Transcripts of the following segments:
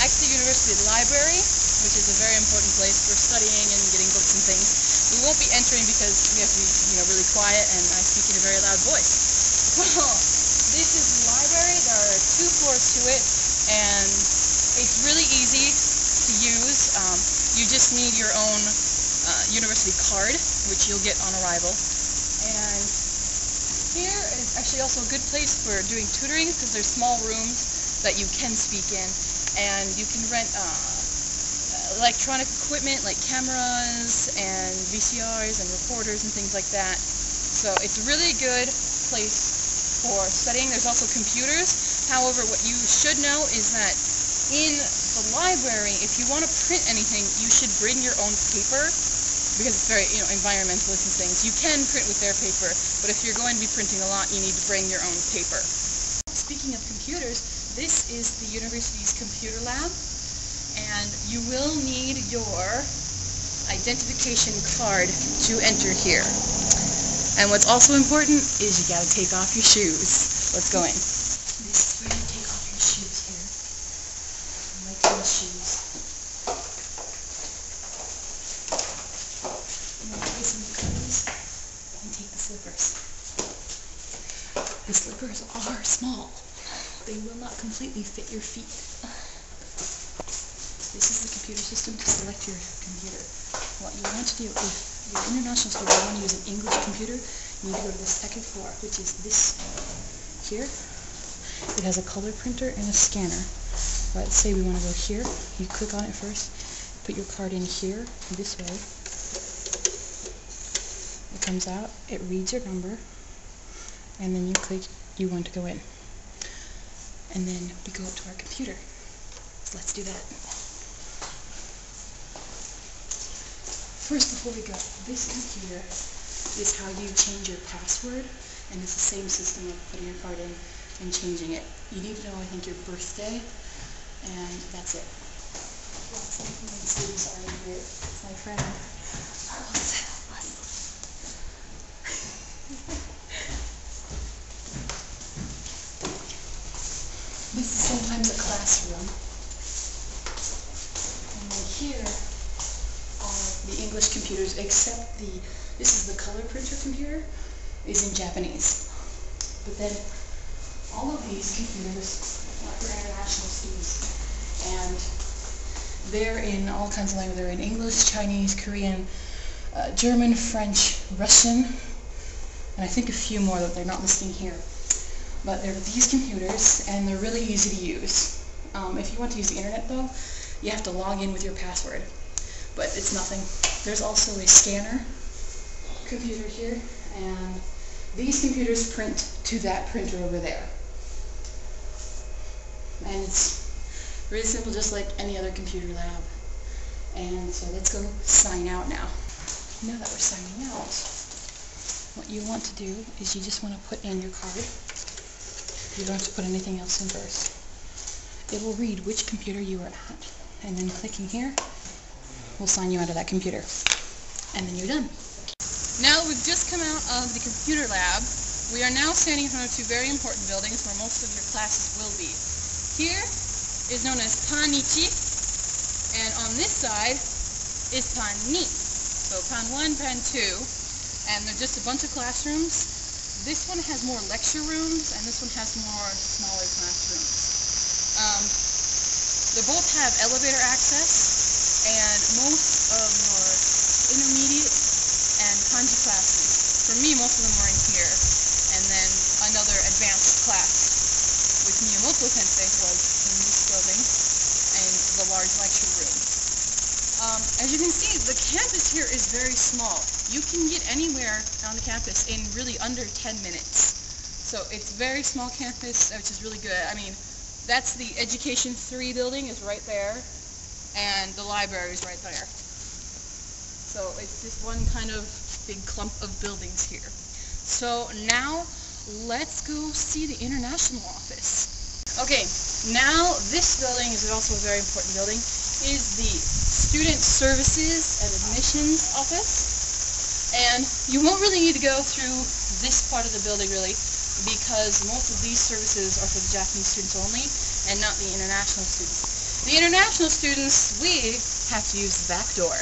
Akita University Library, which is a very important place for studying and getting books and things. We won't be entering because we have to be, really quiet, and I speak in a very loud voice. Well, this is the library. There are 2 floors to it, and it's really easy to use. You just need your own university card, which you'll get on arrival. And here is actually also a good place for doing tutoring because there's small rooms that you can speak in, and you can rent electronic equipment like cameras and VCRs and recorders and things like that. So it's a really good place for studying. There's also computers. However, what you should know is that in the library, if you want to print anything, you should bring your own paper because it's very, environmentalist and things. You can print with their paper, but if you're going to be printing a lot, you need to bring your own paper. Speaking of computers, this is the university's computer lab, and you will need your identification card to enter here. And what's also important is you gotta take off your shoes. Let's go in. This is where you take off your shoes here. My tennis shoes. And then place in the clothes and take the slippers. The slippers are small. They will not completely fit your feet. This is the computer system to select your computer. What you want to do, if you're an international student, you want to use an English computer, you need to go to the 2nd floor, which is this here. It has a color printer and a scanner. Let's say we want to go here. You click on it first, put your card in here, this way. It comes out, it reads your number, and then you click, you want to go in. And then we go up to our computer. So let's do that. First, before we go, this computer is how you change your password, and it's the same system of putting your card in and changing it. You need to know, I think, your birthday, and that's it. Lots of students are in here. It's my friend. This is sometimes a classroom. And then here are the English computers, except this is the color printer computer, is in Japanese. But then all of these computers are for international students. And they're in all kinds of languages. They're in English, Chinese, Korean, German, French, Russian, and I think a few more that they're not listing here. But they're these computers, and they're really easy to use. If you want to use the internet, though, you have to log in with your password. But it's nothing. There's also a scanner computer here, and these computers print to that printer over there. And it's really simple, just like any other computer lab. And so let's go sign out now. Now that we're signing out, what you want to do is you just want to put in your card. You don't have to put anything else in first. It will read which computer you are at, and then clicking here will sign you out of that computer. And then you're done. Now we've just come out of the computer lab. We are now standing in front of 2 very important buildings where most of your classes will be. Here is known as Pan 1, and on this side is Pan 2. So Pan 1, Pan 2, and they're just a bunch of classrooms. This one has more lecture rooms, and this one has more smaller classrooms. They both have elevator access, and most of your intermediate and kanji classes, for me, most of them were in here, and then another advanced class with Miyamoto Sensei was in this building, and the large lecture room. As you can see, the campus here is very small. You can get anywhere on the campus in really under 10 minutes. So it's a very small campus, which is really good. I mean, that's the Education 3 building is right there, and the library is right there. So it's just one kind of big clump of buildings here. So now let's go see the international office. Okay, now this building is also a very important building, is the Student Services and Admissions Office. And you won't really need to go through this part of the building really, because most of these services are for the Japanese students only and not the international students. The international students, we have to use the back door.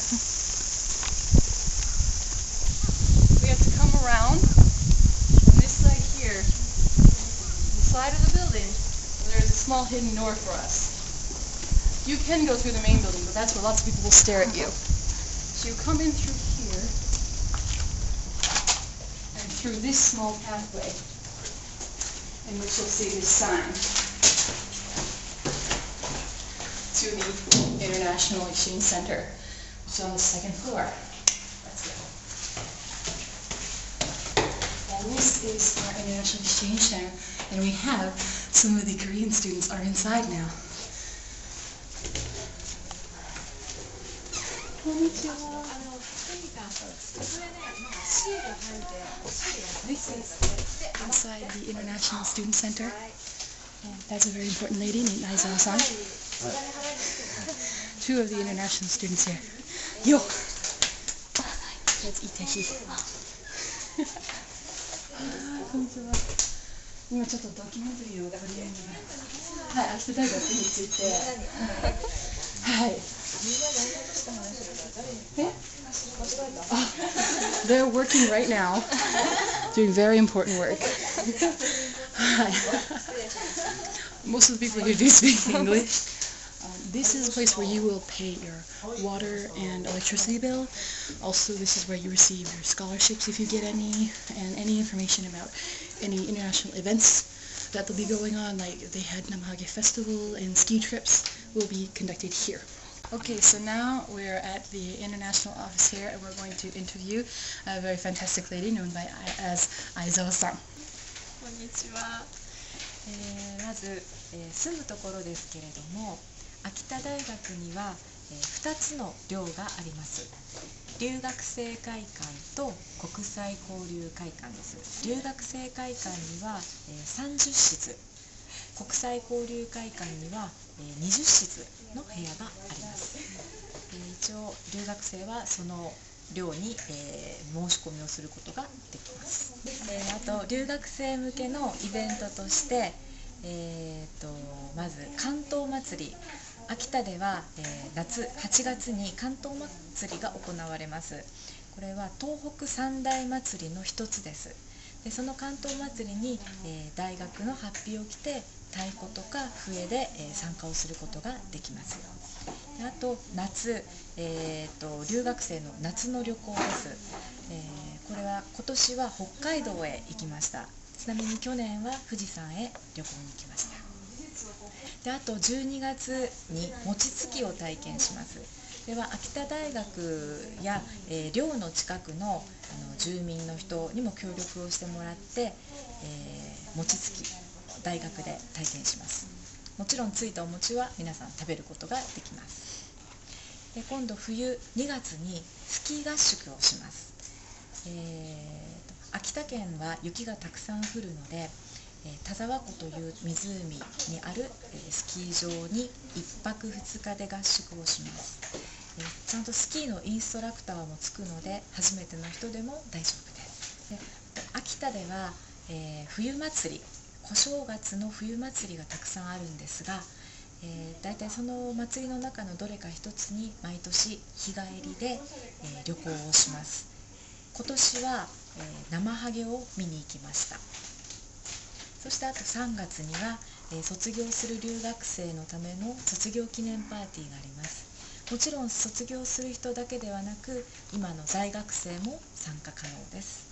We have to come around on this side here, the side of the building, where there's a small hidden door for us. You can go through the main building, but that's where lots of people will stare at you. So you come in through here, and through this small pathway, in which you'll see this sign to the International Exchange Center, which is on the second floor. Let's go. And this is our International Exchange Center, and we have some of the Korean students are inside now. This is inside the International Student Center. And that's a very important lady named Aizawa-san. Two of the international students here. Yo! That's Itachi. こんにちは。今ちょっとドキュメンタリーを撮り合いながら、はい、秋田大学について、はい。They're working right now, doing very important work. Most of the people here do speak English. This is a place where you will pay your water and electricity bill. Also, this is where you receive your scholarships if you get any, and any information about any international events that will be going on, like they had Namahage Festival and ski trips will be conducted here. Okay, so now we're at the international office here, and we're going to interview a very fantastic lady known as Aizawa-san. こんにちは。まず、住むところですけれども、秋田大学には、2つの寮があります。留学生会館と国際交流会館です。留学生会館には、30室、国際交流会館には、20室の部屋があります。一応留学生はその寮に、申し込みをすることができます。あと留学生向けのイベントとして、まず関東祭り、秋田では、夏8月に関東祭りが行われます。これは東北三大祭りの一つです。でその関東祭りに、大学の法被を着て太鼓とか笛で、参加をすることができます。であと夏、留学生の夏の旅行です。これは今年は北海道へ行きました。ちなみに去年は富士山へ旅行に行きました。であと12月に餅つきを体験します。では秋田大学や、寮の近くの、住民の人にも協力をしてもらって、餅つき大学で体験します。もちろんついたお餅は皆さん食べることができます。で今度冬2月にスキー合宿をします。秋田県は雪がたくさん降るので、田沢湖という湖にある、スキー場に1泊2日で合宿をします。ちゃんとスキーのインストラクターもつくので初めての人でも大丈夫です。で秋田では、冬祭り、小正月の冬祭りがたくさんあるんですが、だいたいその祭りの中のどれか一つに毎年日帰りで、旅行をします。今年は、ナマハゲを見に行きました。そしてあと3月には、卒業する留学生のための卒業記念パーティーがあります。もちろん卒業する人だけではなく、今の在学生も参加可能です。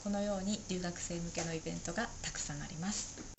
このように留学生向けのイベントがたくさんあります。